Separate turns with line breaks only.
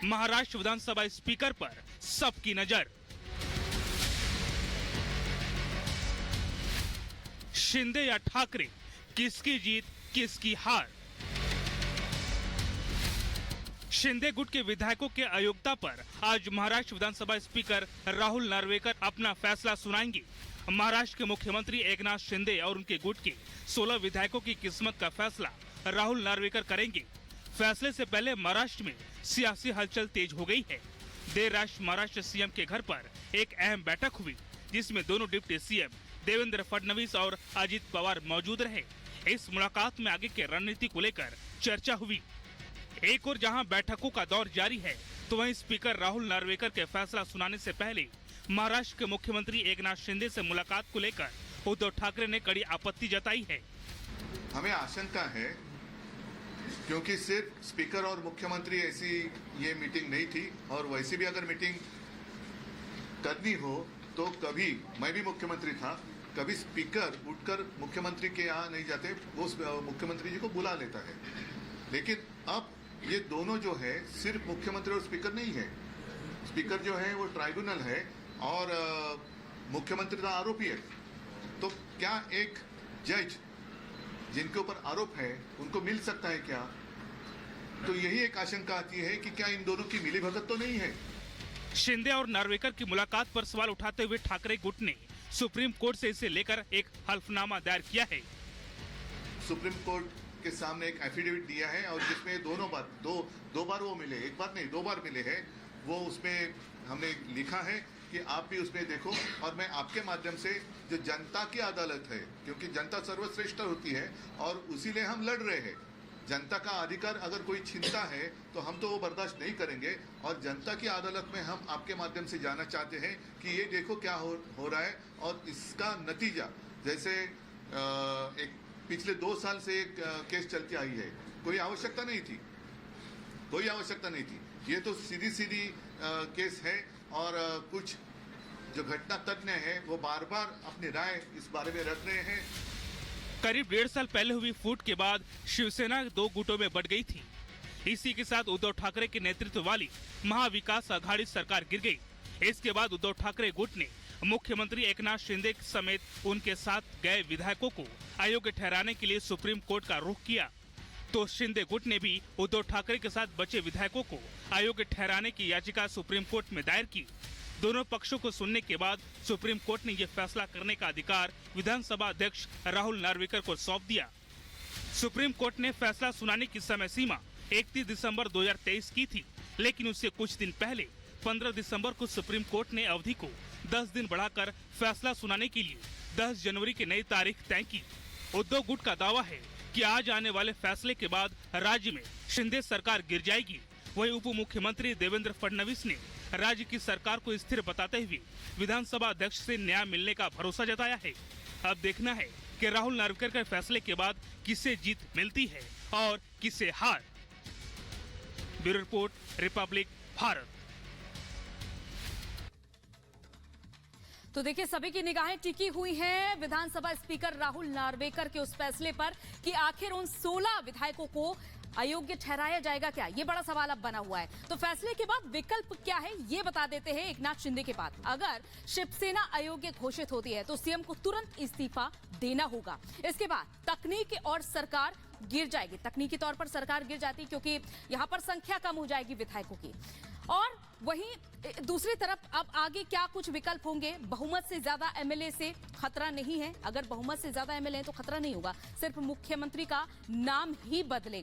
महाराष्ट्र विधानसभा speaker पर सबकी नजर। शिंदे या ठाकरे, किसकी जीत किसकी हार? शिंदे गुट के विधायकों के अयोग्यता पर आज महाराष्ट्र विधानसभा स्पीकर राहुल नार्वेकर अपना फैसला सुनाएंगे। महाराष्ट्र के मुख्यमंत्री एकनाथ शिंदे और उनके गुट के 16 विधायकों की किस्मत का फैसला राहुल नार्वेकर करेंगे। फैसले से पहले महाराष्ट्र में सियासी हलचल तेज हो गई है। देर रात महाराष्ट्र सीएम के घर पर एक अहम बैठक हुई, जिसमें दोनों डिप्टी सीएम देवेंद्र फडणवीस और अजित पवार मौजूद रहे। इस मुलाकात में आगे के रणनीति को लेकर चर्चा हुई। एक और जहां बैठकों का दौर जारी है, तो वहीं स्पीकर राहुल नार्वेकर के फैसला सुनाने से पहले महाराष्ट्र के मुख्यमंत्री एकनाथ शिंदे से मुलाकात को लेकर उद्धव ठाकरे ने कड़ी आपत्ति जताई है।
हमें आशंका है, क्योंकि सिर्फ स्पीकर और मुख्यमंत्री ऐसी ये मीटिंग नहीं थी, और वैसे भी अगर मीटिंग करनी हो तो कभी, मैं भी मुख्यमंत्री था, कभी स्पीकर उठकर मुख्यमंत्री के यहाँ नहीं जाते, वो मुख्यमंत्री जी को बुला लेता है। लेकिन अब ये दोनों जो है सिर्फ मुख्यमंत्री और स्पीकर नहीं है। स्पीकर जो है वो ट्राइब्यूनल है और मुख्यमंत्री का आरोपी है। तो क्या एक जज जिनके ऊपर आरोप है उनको मिल सकता है क्या? तो यही एक आशंका आती है कि क्या इन दोनों की मिलीभगत तो नहीं है।
शिंदे और नार्वेकर की मुलाकात पर सवाल उठाते हुए ठाकरे गुट ने सुप्रीम कोर्ट से इसे लेकर एक हल्फनामा दायर किया है।
सुप्रीम कोर्ट के सामने एक एफिडेविट दिया है, और जिसमें दोनों बार दो बार वो मिले, एक बार नहीं 2 बार मिले हैं। वो उसमें हमने लिखा है कि आप भी उसमें देखो, और मैं आपके माध्यम से जो जनता की अदालत है, क्योंकि जनता सर्वश्रेष्ठ होती है और उसी लिए हम लड़ रहे हैं। जनता का अधिकार अगर कोई छीनता है तो हम तो वो बर्दाश्त नहीं करेंगे, और जनता की अदालत में हम आपके माध्यम से जाना चाहते हैं कि ये देखो क्या हो रहा है, और इसका नतीजा, जैसे एक पिछले 2 साल से एक केस चलती आई है, कोई आवश्यकता नहीं थी। ये तो सीधी केस है, और कुछ जो घटना तज्ञ है वो बार बार अपनी राय इस बारे में रख रहे हैं।
करीब 1.5 साल पहले हुई फूट के बाद शिवसेना 2 गुटों में बढ़ गई थी। इसी के साथ उद्धव ठाकरे के नेतृत्व वाली महाविकास आघाड़ी सरकार गिर गई। इसके बाद उद्धव ठाकरे गुट ने मुख्यमंत्री एकनाथ शिंदे समेत उनके साथ गए विधायकों को अयोग्य ठहराने के लिए सुप्रीम कोर्ट का रुख किया। तो शिंदे गुट ने भी उद्धव ठाकरे के साथ बचे विधायकों को अयोग्य ठहराने की याचिका सुप्रीम कोर्ट में दायर की। दोनों पक्षों को सुनने के बाद सुप्रीम कोर्ट ने यह फैसला करने का अधिकार विधानसभा अध्यक्ष राहुल नार्वेकर को सौंप दिया। सुप्रीम कोर्ट ने फैसला सुनाने की समय सीमा 31 दिसंबर 2023 की थी, लेकिन उससे कुछ दिन पहले 15 दिसंबर को सुप्रीम कोर्ट ने अवधि को 10 दिन बढ़ाकर फैसला सुनाने के लिए 10 जनवरी की नई तारीख तय की। उद्धव गुट का दावा है कि आज आने वाले फैसले के बाद राज्य में शिंदे सरकार गिर जाएगी। वहीं उप मुख्यमंत्री देवेंद्र फडणवीस ने राज्य की सरकार को स्थिर बताते हुए विधानसभा अध्यक्ष से न्याय मिलने का भरोसा जताया है। अब देखना है कि राहुल नार्वेकर के फैसले के बाद किसे जीत मिलती है और किसे हार। Bureau report, Republic Bharat.
तो देखिए, सभी की निगाहें टिकी हुई हैं विधानसभा स्पीकर राहुल नार्वेकर के उस फैसले पर कि आखिर उन 16 विधायकों को अयोग्य ठहराया जाएगा क्या, ये बड़ा सवाल अब बना हुआ है। तो फैसले के बाद विकल्प क्या है, ये बता देते हैं एकनाथ शिंदे के पास। अगर शिवसेना अयोग्य घोषित होती है तो सीएम को तुरंत इस्तीफा देना होगा। इसके बाद तकनीकी और सरकार गिर जाएगी। तकनीकी तौर पर सरकार गिर जाती क्योंकि यहां पर संख्या कम हो जाएगी विधायकों की। और वहीं दूसरी तरफ अब आगे क्या कुछ विकल्प होंगे। बहुमत से ज्यादा एमएलए से खतरा नहीं है। अगर बहुमत से ज्यादा एमएलए है तो खतरा नहीं होगा, सिर्फ मुख्यमंत्री का नाम ही बदलेगा।